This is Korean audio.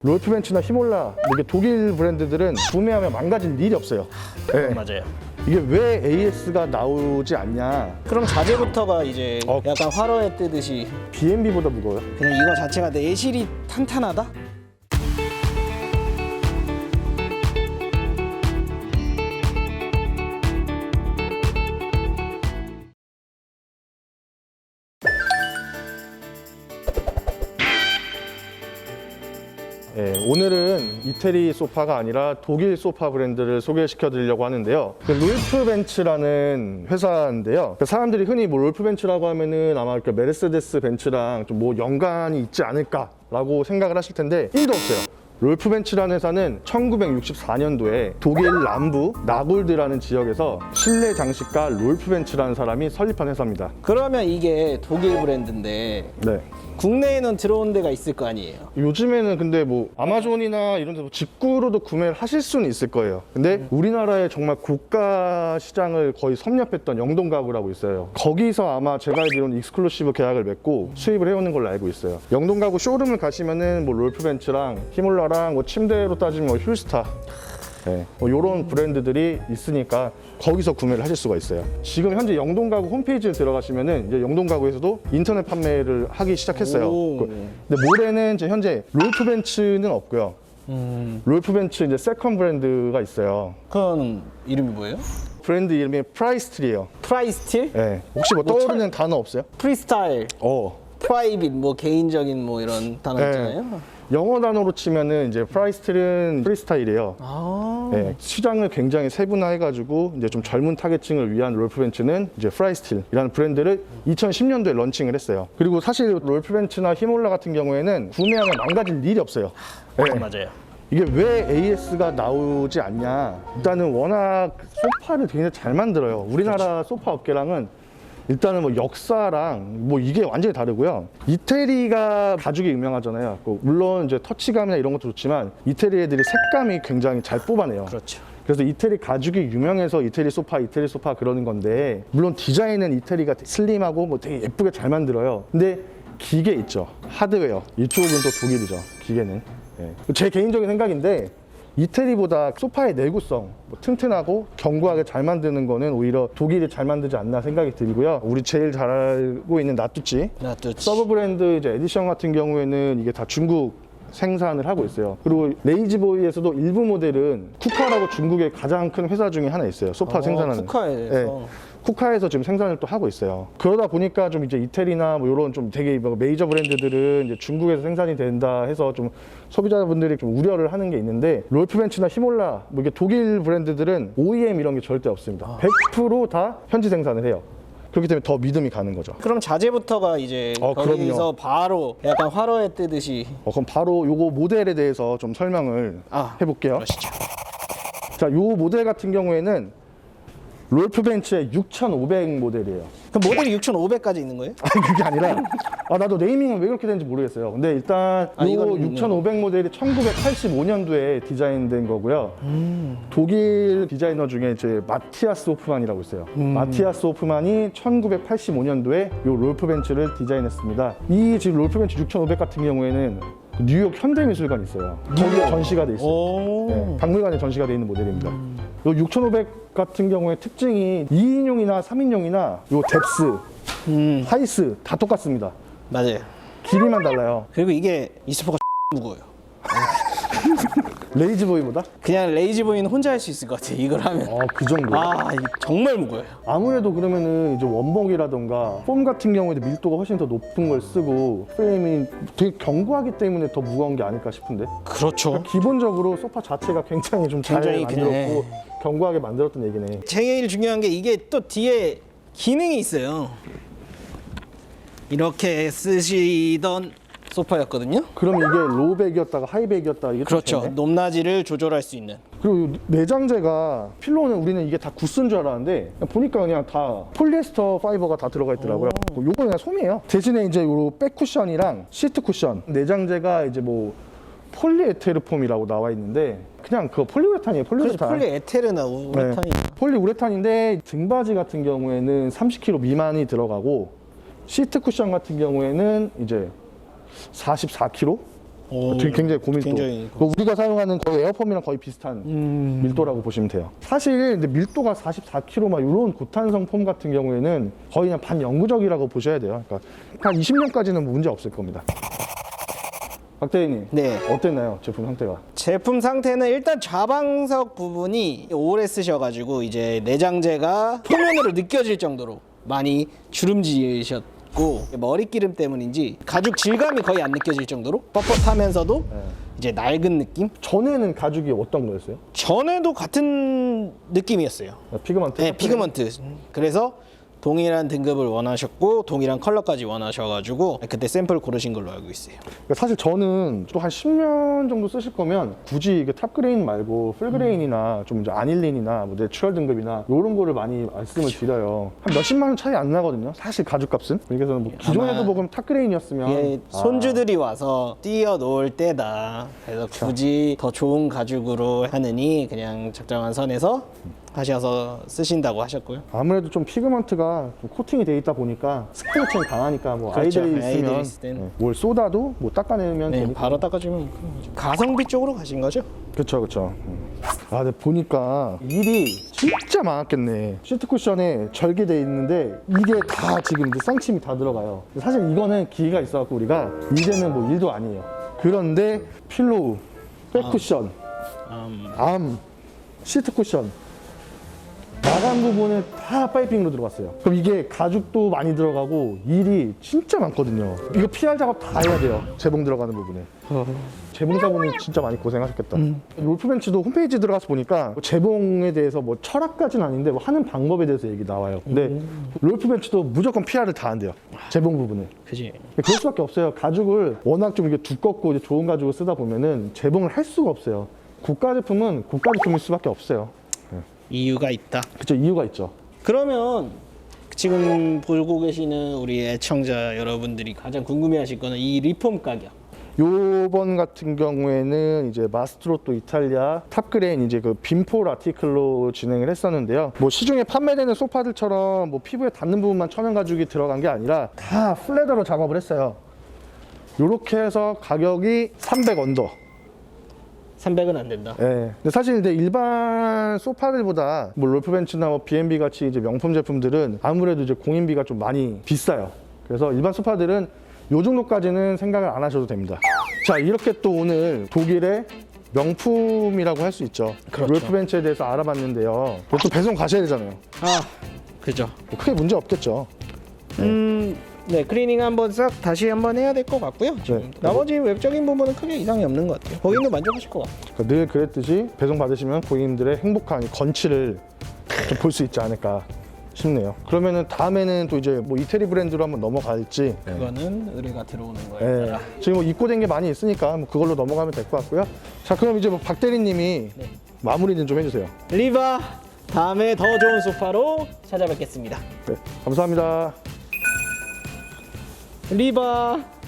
롤프벤츠나 히몰라 이게 독일 브랜드들은 구매하면 망가질 일이 없어요. 네. 맞아요. 이게 왜 AS가 나오지 않냐? 그럼 자재부터가 이제 약간 화로에 뜨듯이 BMW보다 무거워요. 그냥 이거 자체가 내실이 탄탄하다? 네, 오늘은 이태리 소파가 아니라 독일 소파 브랜드를 소개시켜 드리려고 하는데요. 롤프벤츠라는 회사인데요. 사람들이 흔히 뭐 롤프벤츠라고 하면은 아마 메르세데스 벤츠랑 좀 뭐 연관이 있지 않을까라고 생각을 하실 텐데 1도 없어요. 롤프벤츠라는 회사는 1964년도에 독일 남부 나골드라는 지역에서 실내 장식가 롤프벤츠라는 사람이 설립한 회사입니다. 그러면 이게 독일 브랜드인데 네. 국내에는 들어온 데가 있을 거 아니에요? 요즘에는 근데 뭐 아마존이나 이런 데서 직구로도 구매를 하실 수는 있을 거예요. 근데 우리나라에 정말 고가 시장을 거의 섭렵했던 영동가구라고 있어요. 거기서 아마 제가 알기로는 익스클루시브 계약을 맺고 수입을 해오는 걸로 알고 있어요. 영동가구 쇼룸을 가시면은 뭐 롤프벤츠랑 히몰라랑 뭐 침대로 따지면 뭐 휠스타 네, 뭐 이런 브랜드들이 있으니까 거기서 구매를 하실 수가 있어요. 지금 현재 영동가구 홈페이지에 들어가시면은 이제 영동가구에서도 인터넷 판매를 하기 시작했어요. 근데 모레는 이제 현재 롤프벤츠는 없고요. 롤프벤츠 이제 세컨 브랜드가 있어요. 그건 이름이 뭐예요? 브랜드 이름이 프라이스틸이에요. 프라이스틸? 네, 혹시 뭐 떠오르는 단어 없어요? 프리스타일, 프라이빗, 뭐 개인적인 뭐 이런 단어 있잖아요. 영어 단어로 치면은 이제 프라이스틸은 프리스타일이에요. 네, 시장을 굉장히 세분화해가지고 이제 좀 젊은 타겟층을 위한 롤프벤츠는 이제 프라이스틸이라는 브랜드를 2010년도에 런칭을 했어요. 그리고 사실 롤프벤츠나 히몰라 같은 경우에는 구매하면 망가질 일이 없어요. 네. 맞아요. 이게 왜 AS가 나오지 않냐? 일단은 워낙 소파를 굉장히 잘 만들어요. 우리나라 소파 업계랑은 일단은 뭐 역사랑 뭐 이게 완전히 다르고요. 이태리가 가죽이 유명하잖아요. 물론 이제 터치감이나 이런 것도 좋지만 이태리 애들이 색감이 굉장히 잘 뽑아내요. 그렇죠. 그래서 이태리 가죽이 유명해서 이태리 소파 그러는 건데 물론 디자인은 이태리가 슬림하고 뭐 되게 예쁘게 잘 만들어요. 근데 기계 있죠. 하드웨어. 이쪽은 또 독일이죠. 기계는. 네. 제 개인적인 생각인데 이태리보다 소파의 내구성, 뭐 튼튼하고 견고하게 잘 만드는 거는 오히려 독일이 잘 만들지 않나 생각이 들고요. 우리 제일 잘 알고 있는 나뚜찌 서브 브랜드 이제 에디션 같은 경우에는 이게 다 중국 생산을 하고 있어요. 그리고 레이지보이에서도 일부 모델은 쿠카라고 중국의 가장 큰 회사 중에 하나 있어요. 소파 생산하는. 쿠카에서. 네. 쿠카에서 지금 생산을 또 하고 있어요. 그러다 보니까 좀 이제 이태리나 뭐 이런 좀 되게 메이저 브랜드들은 이제 중국에서 생산이 된다 해서 좀 소비자분들이 좀 우려를 하는 게 있는데 롤프벤츠나 히몰라 뭐 이게 독일 브랜드들은 OEM 이런 게 절대 없습니다. 100%다 현지 생산을 해요. 그렇기 때문에 더 믿음이 가는 거죠. 그럼 자재부터가 이제 거기서 그럼요. 바로 약간 화로에 뜨듯이 그럼 바로 요거 모델에 대해서 좀 설명을 해볼게요. 그러시죠. 자, 요 모델 같은 경우에는 롤프벤츠의 6500 모델이에요. 그럼 모델이 6500까지 있는 거예요? 아니 그게 아니라 나도 네이밍은 왜 그렇게 되는지 모르겠어요. 근데 일단 요 6500 모델이 1985년도에 디자인된 거고요. 독일 디자이너 중에 이제 마티아스 호프만이라고 있어요. 마티아스 호프만이 1985년도에 요 롤프벤츠를 디자인했습니다. 이 지금 롤프벤츠 6500 같은 경우에는 뉴욕 현대미술관이 있어요. 거기에 전시가 돼 있어요. 네, 박물관에 전시가 돼 있는 모델입니다. 요 6500 같은 경우에 특징이 2인용이나 3인용이나 요 뎁스, 하이스 다 똑같습니다. 맞아요. 길이만 달라요. 그리고 이게 이 소파가 무거워요. 레이지보이보다? 그냥 레이지보이는 혼자 할 수 있을 것 같아요. 이걸 하면. 그 정도. 이거 정말 무거워요. 아무래도 그러면은 이제 원목이라던가 폼 같은 경우에도 밀도가 훨씬 더 높은 걸 쓰고 프레임이 되게 견고하기 때문에 더 무거운 게 아닐까 싶은데. 그렇죠. 기본적으로 소파 자체가 굉장히 좀 잘 굉장히 만들었고 견고하게 만들었던 얘기네. 제일 중요한 게 이게 또 뒤에 기능이 있어요. 이렇게 쓰시던 소파였거든요. 그럼 이게 로우백이었다가 하이백이었다가 이게 그렇죠. 되네? 높낮이를 조절할 수 있는. 그리고 내장재가 필로는 우리는 이게 다 구스인 줄 알았는데 보니까 그냥 다 폴리에스터 파이버가 다 들어가 있더라고요. 요거는 그냥 솜이에요. 대신에 이제 요 백 쿠션이랑 시트 쿠션 내장재가 이제 뭐 폴리에테르폼이라고 나와 있는데 그냥 그거 폴리우레탄이에요. 폴리우레탄. 폴리에테르나 우레탄이. 폴리우레탄인데 등받이 같은 경우에는 30kg 미만이 들어가고 시트 쿠션 같은 경우에는 이제 44kg 되게 굉장히 고밀도. 굉장히 우리가 사용하는 거의 에어펌이랑 거의 비슷한 밀도라고 보시면 돼요. 사실 근데 밀도가 44kg 막 이런 고탄성 폼 같은 경우에는 거의 그냥 반영구적이라고 보셔야 돼요. 그러니까 한 20년까지는 문제 없을 겁니다. 박 대리님, 네. 어땠나요? 제품 상태가? 제품 상태는 일단 좌방석 부분이 오래 쓰셔가지고 이제 내장재가 표면으로 느껴질 정도로 많이 주름지셨고 머리기름 때문인지 가죽 질감이 거의 안 느껴질 정도로 뻣뻣하면서도 이제 낡은 느낌? 전에는 가죽이 어떤 거였어요? 전에도 같은 느낌이었어요. 피그먼트? 네, 피그먼트. 그래서 동일한 등급을 원하셨고 동일한 컬러까지 원하셔가지고 그때 샘플 고르신 걸로 알고 있어요. 그러니까 사실 저는 또 한 10년 정도 쓰실 거면 굳이 이게 탑그레인 말고 풀그레인이나 좀 이제 아닐린이나 뭐 내추럴 등급이나 이런 거를 많이 말씀을 드려요. 한 몇십만 원 차이 안 나거든요. 사실 가죽값은. 그래서 뭐 기존에도 보면 탑그레인이었으면 이게 손주들이 와서 띄어 놓을 때다. 그래서 굳이 더 좋은 가죽으로 하느니 그냥 적정한 선에서 하셔서 쓰신다고 하셨고요. 아무래도 좀 피그먼트가 좀 코팅이 돼 있다 보니까 스크래칭이 강하니까 뭐 그렇죠. 아이들이 아이들이 있으면 있을 땐. 뭘 쏟아도 뭐 닦아내면 네, 되니까. 바로 닦아주면 그런 거죠. 가성비 쪽으로 가신 거죠? 그쵸 그쵸. 아 근데 보니까 일이 진짜 많았겠네. 시트 쿠션에 절개돼 있는데 이게 다 지금 이제 쌍침이 다 들어가요. 사실 이거는 기계가 있어갖고 우리가 이제는 뭐 일도 아니에요. 그런데 필로우, 백쿠션, 암, 시트 쿠션 마감 부분을 다 파이핑으로 들어갔어요. 그럼 이게 가죽도 많이 들어가고 일이 진짜 많거든요. 이거 PR 작업 다 해야 돼요. 재봉 들어가는 부분에. 재봉자분이 진짜 많이 고생하셨겠다. 롤프벤츠도 홈페이지 들어가서 보니까 뭐 재봉에 대해서 뭐 철학까지는 아닌데 뭐 하는 방법에 대해서 얘기 나와요. 근데 롤프벤츠도 무조건 PR을 다 한대요. 재봉 부분을. 그지. 그럴 수밖에 없어요. 가죽을 워낙 좀 이게 두껍고 이제 좋은 가죽을 쓰다 보면은 재봉을 할 수가 없어요. 고가 제품은 고가 제품일 수밖에 없어요. 이유가 있다. 그쵸, 이유가 있죠. 그러면 지금 보고 계시는 우리 애청자 여러분들이 가장 궁금해하실 거는 이 리폼 가격. 요번 같은 경우에는 이제 마스트로또 이탈리아 탑그레인 이제 그 빔폴 아티클로 진행을 했었는데요. 뭐 시중에 판매되는 소파들처럼 뭐 피부에 닿는 부분만 천연 가죽이 들어간 게 아니라 다 플레더로 작업을 했어요. 요렇게 해서 가격이 300 언더. 300은 안 된다. 예. 근데 사실 이제 일반 소파들보다 뭐 롤프벤츠나 뭐 B&B 같이 이제 명품 제품들은 아무래도 이제 공인비가 좀 많이 비싸요. 그래서 일반 소파들은 요 정도까지는 생각을 안 하셔도 됩니다. 자, 이렇게 또 오늘 독일의 명품이라고 할 수 있죠. 그렇죠. 롤프벤츠에 대해서 알아봤는데요. 또 배송 가셔야 되잖아요. 아, 그죠. 뭐 크게 문제 없겠죠. 네, 클리닝 한번 싹 다시 한번 해야 될 것 같고요. 지금 나머지 외적인 부분은 크게 이상이 없는 것 같아요. 고객도 만족하실 것 같아요. 그러니까 늘 그랬듯이 배송 받으시면 고객님들의 행복한 이 건치를 좀 볼 수 있지 않을까 싶네요. 그러면은 다음에는 또 이제 뭐 이태리 브랜드로 한번 넘어갈지. 그거는 의뢰가 들어오는 거예요. 예. 지금 뭐 입고된 게 많이 있으니까 뭐 그걸로 넘어가면 될 것 같고요. 자, 그럼 이제 뭐 박 대리님이 마무리는 좀 해주세요. 리바, 다음에 더 좋은 소파로 찾아뵙겠습니다. 네, 감사합니다. 리바.